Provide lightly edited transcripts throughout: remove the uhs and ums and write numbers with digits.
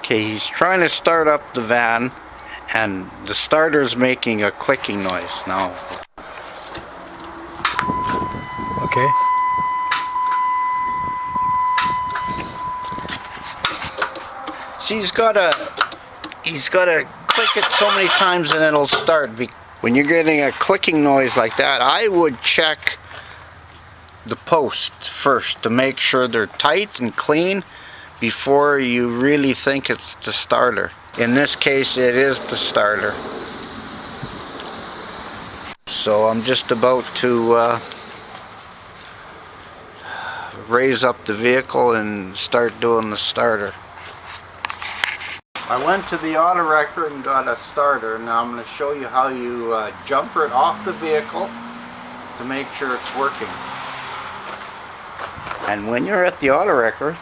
Okay, he's trying to start up the van and the starter's making a clicking noise now. Okay. See, he's got to click it so many times and it'll start. When you're getting a clicking noise like that, I would check the posts first to make sure they're tight and clean before you really think it's the starter. In this case, it is the starter. So I'm just about to raise up the vehicle and start doing the starter. I went to the auto wrecker and got a starter. Now I'm going to show you how you jumper it off the vehicle to make sure it's working. And when you're at the auto wrecker,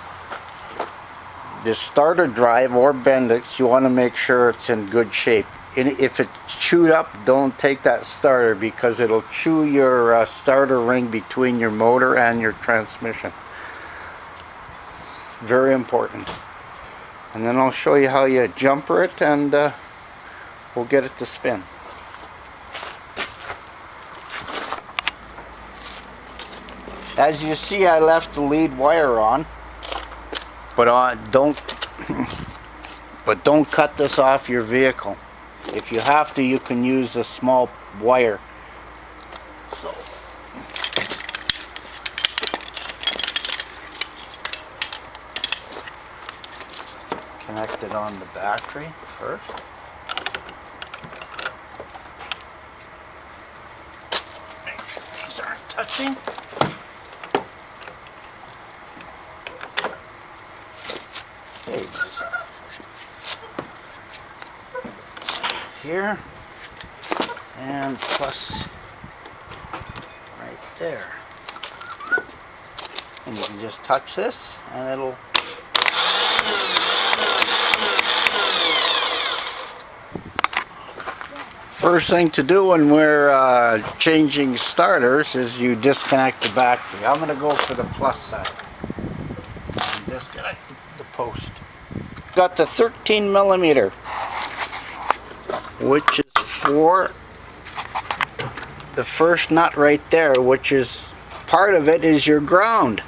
the starter drive or Bendix, you want to make sure it's in good shape. And if it's chewed up, don't take that starter because it'll chew your starter ring between your motor and your transmission. Very important. And then I'll show you how you jumper it and we'll get it to spin. As you see, I left the lead wire on, but don't cut this off your vehicle. If you have to, you can use a small wire. So connect it on the battery first. Make sure these aren't touching. Okay, here and plus right there. And you can just touch this and it'll first thing to do when we're changing starters is you disconnect the battery. I'm going to go for the plus side. And disconnect the post. Got the 13mm, which is for the first nut right there, which is part of it is your ground.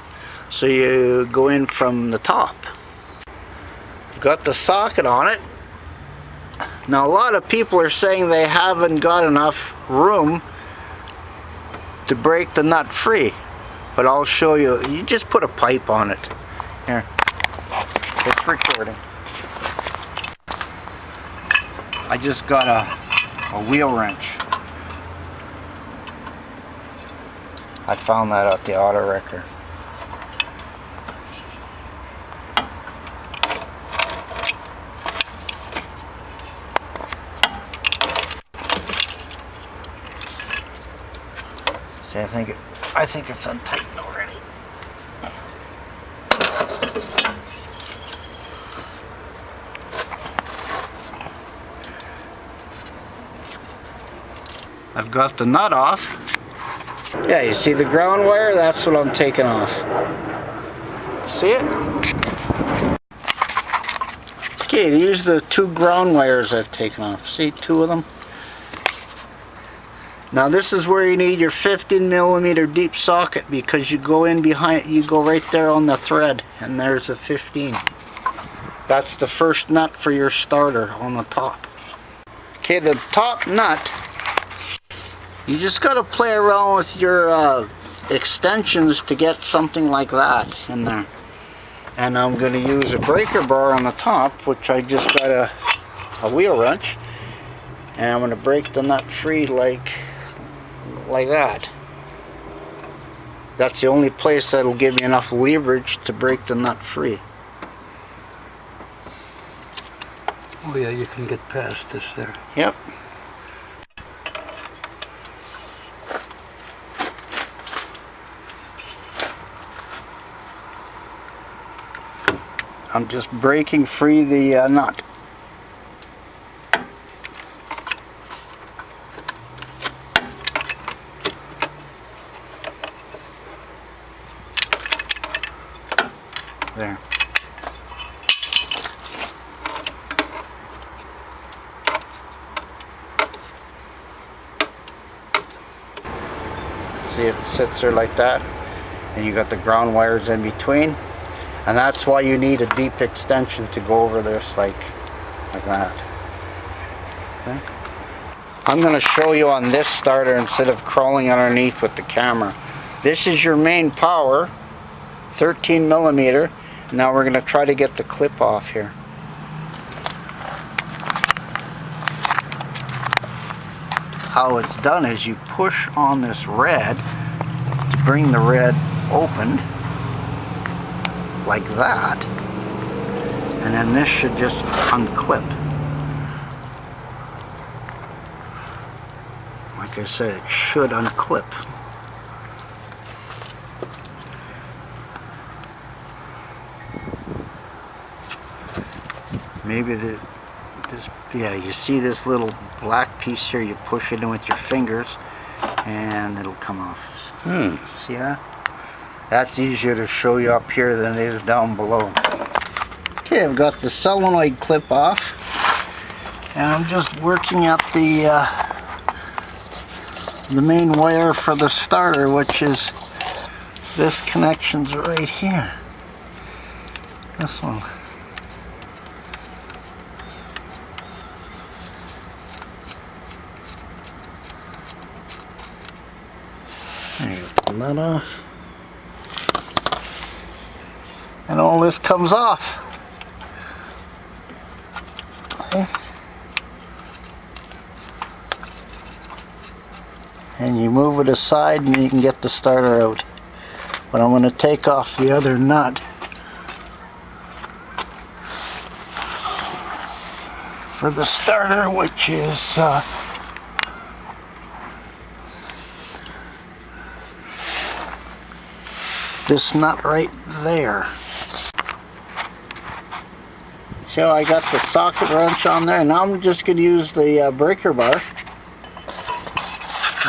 So you go in from the top. Got the socket on it. Now a lot of people are saying they haven't got enough room to break the nut free, but I'll show you. You just put a pipe on it. Here, it's recording. I just got a wheel wrench. I found that at the auto wrecker. See, I think it's untightened already. I've got the nut off. Yeah, you see the ground wire? That's what I'm taking off. See it? Okay, these are the two ground wires I've taken off. See, two of them? Now this is where you need your 15mm deep socket because you go in behind, you go right there on the thread and there's a 15. That's the first nut for your starter on the top. Okay, the top nut, you just got to play around with your extensions to get something like that in there. And I'm going to use a breaker bar on the top, which I just got a wheel wrench, and I'm going to break the nut free like that. That's the only place that'll give me enough leverage to break the nut free. Oh yeah, you can get past this there. Yep. I'm just breaking free the nut. There. See, it sits there like that, and you got the ground wires in between, and that's why you need a deep extension to go over this like that. Okay. I'm going to show you on this starter instead of crawling underneath with the camera. This is your main power, 13 millimeter. Now we're going to try to get the clip off here. How it's done is you push on this red to bring the red open like that, and then this should just unclip. Like I said, it should unclip. Maybe yeah, you see this little black piece here, you push it in with your fingers and it'll come off. See that? That's easier to show you up here than it is down below. Okay, I've got the solenoid clip off, and I'm just working at the main wire for the starter, which is this connection's right here. This one. There you go, pull that off. And all this comes off. Okay. And you move it aside and you can get the starter out. But I'm going to take off the other nut for the starter, which is this nut right there. So I got the socket wrench on there. Now I'm just going to use the breaker bar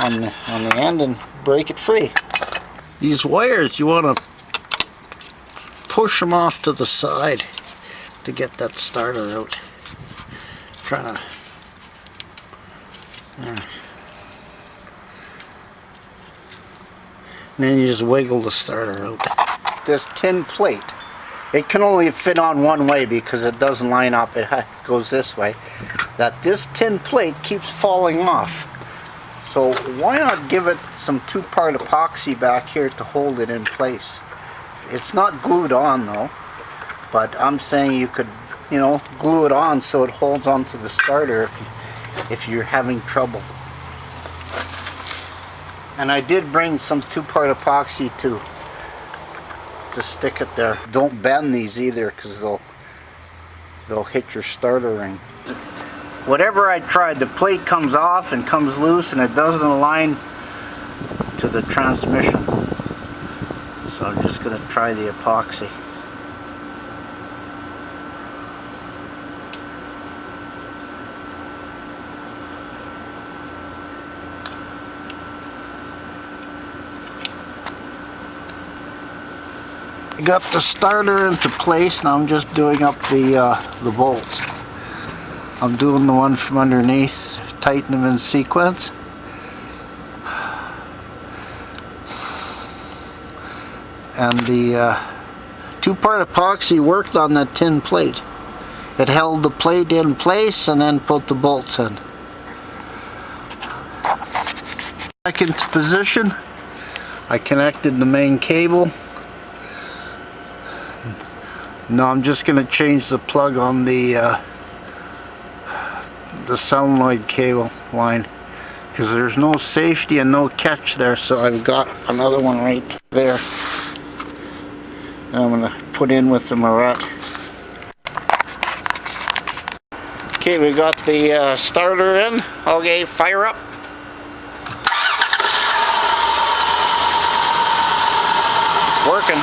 on the end and break it free. These wires, you want to push them off to the side to get that starter out. Trying to. There. And then you just wiggle the starter out. This tin plate, it can only fit on one way because it doesn't line up. It goes this way. That this tin plate keeps falling off. So why not give it some two-part epoxy back here to hold it in place? It's not glued on though, but I'm saying you could, you know, glue it on so it holds onto the starter if you're having trouble. And I did bring some two-part epoxy to stick it there. Don't bend these either, because they'll hit your starter ring. Whatever I tried, the plate comes off and comes loose, and it doesn't align to the transmission. So I'm just going to try the epoxy. I got the starter into place. Now I'm just doing up the bolts. I'm doing the one from underneath, tighten them in sequence. And the two-part epoxy worked on that tin plate. It held the plate in place and then put the bolts in. Back into position. I connected the main cable. Now I'm just going to change the plug on the solenoid cable line, because there's no safety and no catch there, so I've got another one right there that I'm going to put in with the Marat. Okay, we got the starter in. Okay, fire up. Working.